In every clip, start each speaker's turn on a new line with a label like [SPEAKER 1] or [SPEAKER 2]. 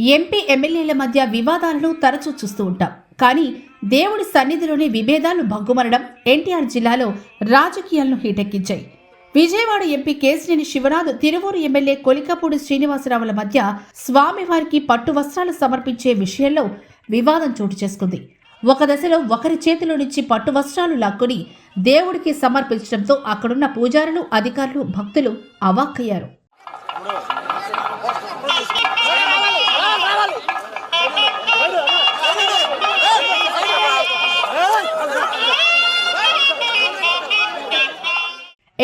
[SPEAKER 1] MP ఎమ్మెల్యేల మధ్య వివాదాలను తరచూ చూస్తూ ఉంటాం. కానీ దేవుడి సన్నిధిలోని విభేదాలు భగ్గుమనడం ఎన్టీఆర్ జిల్లాలో రాజకీయాలను హీటెక్కించాయి. విజయవాడ ఎంపీ కేశినేని శివనాథ్, తిరువూరు ఎమ్మెల్యే కొలికపూడి శ్రీనివాసరావుల మధ్య స్వామివారికి పట్టు వస్త్రాలు సమర్పించే విషయంలో వివాదం చోటు చేసుకుంది. ఒక దశలో ఒకరి చేతిలో నుంచి పట్టు వస్త్రాలు లాక్కొని దేవుడికి సమర్పించడంతో అక్కడున్న పూజారులు, అధికారులు, భక్తులు అవాక్కయ్యారు.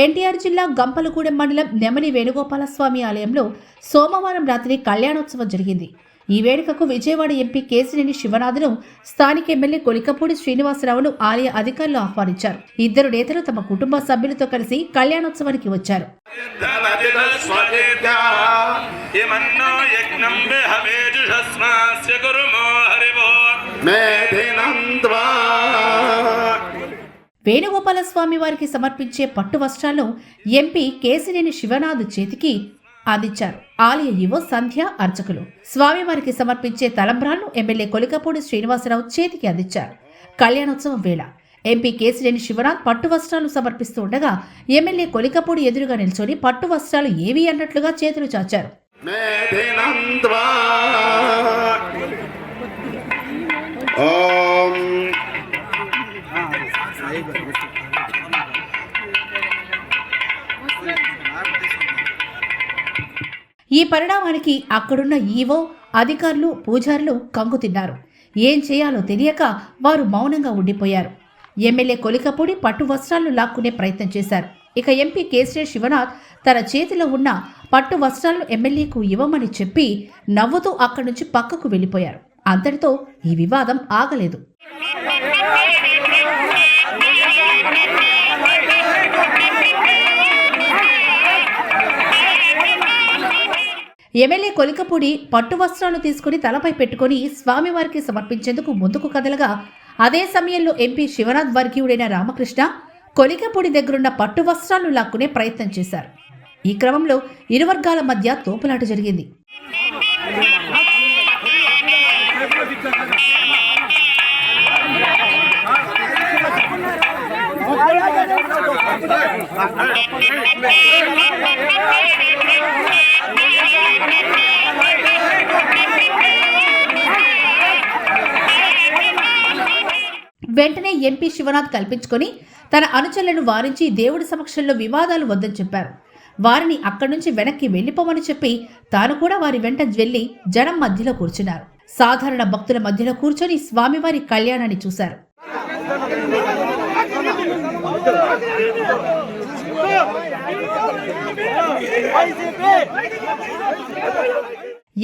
[SPEAKER 1] ఎన్టీఆర్ జిల్లా గంపలగూడెం మండలం నెమలి వేణుగోపాలస్వామి ఆలయంలో సోమవారం రాత్రి కళ్యాణోత్సవం జరిగింది. ఈ వేడుకకు విజయవాడ ఎంపీ కేశినేని శివనాథ్ను, స్థానిక ఎమ్మెల్యే కొలికపూడి శ్రీనివాసరావును ఆలయ అధికారులు ఆహ్వానించారు. ఇద్దరు నేతలు తమ కుటుంబ సభ్యులతో కలిసి కళ్యాణోత్సవానికి వచ్చారు. వేణుగోపాలస్వామి వారికి సమర్పించే పట్టు వస్త్రాలను ఎంపీ కేశినేని శివనాథ్ చేతికి అందించారు. ఆలయ యువ సంధ్య అర్చకులు స్వామివారికి సమర్పించే తలంబ్రాలను ఎమ్మెల్యే కొలికపూడి శ్రీనివాసరావు చేతికి అందించారు. కళ్యాణోత్సవం వేళ ఎంపీ కేశినేని శివనాథ్ పట్టు వస్త్రాలు సమర్పిస్తూ ఉండగా ఎమ్మెల్యే కొలికపూడి ఎదురుగా నిల్చొని పట్టు వస్త్రాలు ఏవి అన్నట్లుగా చేతులు చాచారు. ఈ పరిణామానికి అక్కడున్న ఈవో, అధికారులు, పూజారులు కంగు తిన్నారు. ఏం చేయాలో తెలియక వారు మౌనంగా ఉండిపోయారు. ఎమ్మెల్యే కొలికపూడి పట్టు వస్త్రాలను లాక్కునే ప్రయత్నం చేశారు. ఇక ఎంపీ కేశినేని శివనాథ్ తన చేతిలో ఉన్న పట్టు వస్త్రాలను ఎమ్మెల్యేకు ఇవ్వమని చెప్పి నవ్వుతూ అక్కడి నుంచి పక్కకు వెళ్ళిపోయారు. అంతటితో ఈ వివాదం ఆగలేదు. ఎమ్మెల్యే కొలికపూడి పట్టు వస్త్రాలు తీసుకుని తలపై పెట్టుకుని స్వామివారికి సమర్పించేందుకు ముందుకు కదలగా అదే సమయంలో ఎంపీ శివనాథ్ వర్గీయుడైన రామకృష్ణ కొలికపూడి దగ్గరున్న పట్టు వస్త్రాలు లాక్కునే ప్రయత్నం చేశారు. ఈ క్రమంలో ఇరు వర్గాల మధ్య తోపులాట జరిగింది. వెంటనే ఎంపీ శివనాథ్ కల్పించుకొని తన అనుచరులను వారించి దేవుడి సమక్షంలో వివాదాలు వద్దని చెప్పారు. వారిని అక్కడి నుంచి వెనక్కి వెళ్లిపోమని చెప్పి తాను కూడా వారి వెంట వెళ్లి జనం మధ్యలో కూర్చున్నారు. సాధారణ భక్తుల మధ్యలో కూర్చొని స్వామివారి కళ్యాణాన్ని చూశారు.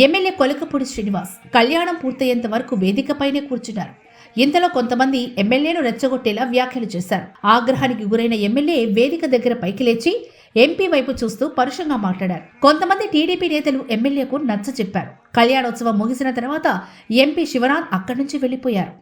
[SPEAKER 1] ఎమ్మెల్యే కొలికపూడి శ్రీనివాస్ కళ్యాణం పూర్తయ్యేంత వరకు వేదికపైనే కూర్చున్నారు. ఇంతలో కొంతమంది ఎమ్మెల్యేను రెచ్చగొట్టేలా వ్యాఖ్యలు చేశారు. ఆగ్రహానికి గురైన ఎమ్మెల్యే వేదిక దగ్గర పైకి లేచి ఎంపీ వైపు చూస్తూ పరుషంగా మాట్లాడారు. కొంతమంది టీడీపీ నేతలు ఎమ్మెల్యేకు నచ్చ చెప్పారు. కళ్యాణోత్సవం ముగిసిన తర్వాత ఎంపీ శివనాథ్ అక్కడి నుంచి వెళ్లిపోయారు.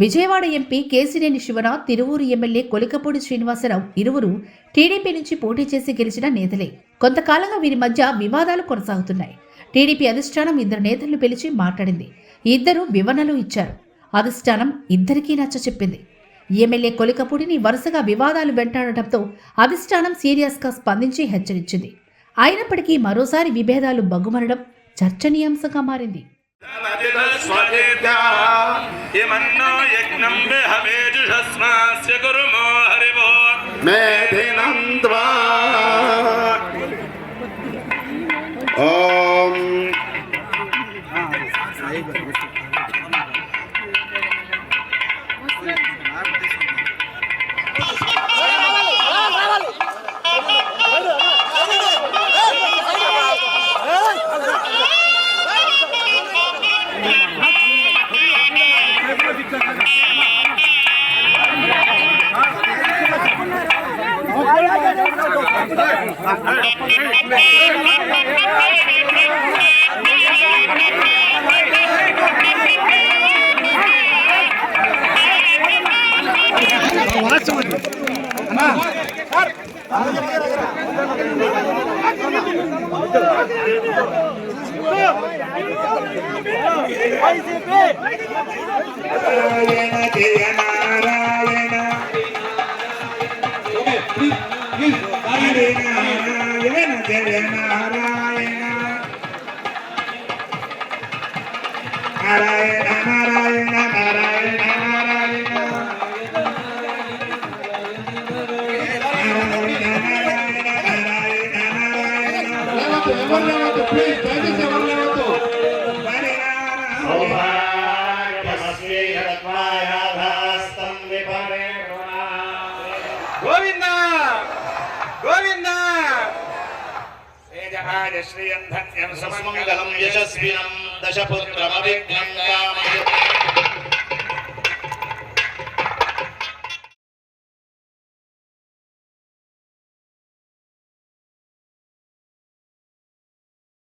[SPEAKER 1] విజయవాడ ఎంపీ కేశినేని శివనాథ్, తిరువూరు ఎమ్మెల్యే కొలికపూడి శ్రీనివాసరావు ఇరువురు టీడీపీ నుంచి పోటీ చేసి గెలిచిన నేతలే. కొంతకాలంగా వీరి మధ్య వివాదాలు కొనసాగుతున్నాయి. టీడీపీ అధిష్టానం ఇద్దరు నేతలను పిలిచి మాట్లాడింది. ఇద్దరు వివరణలు ఇచ్చారు. అధిష్టానం ఇద్దరికీ నచ్చ చెప్పింది. ఎమ్మెల్యే కొలికపూడిని వరుసగా వివాదాలు వెంటాడటంతో అధిష్టానం సీరియస్గా స్పందించి హెచ్చరించింది. అయినప్పటికీ మరోసారి విభేదాలు బగ్గుమనడం చర్చనీయాంశంగా మారింది.
[SPEAKER 2] Thank you. గోవిందా గోవిందా శ్రీయం ధన్యం సమమంగళం యశస్వినం దశపుత్రమవిఘ్నం కామయతే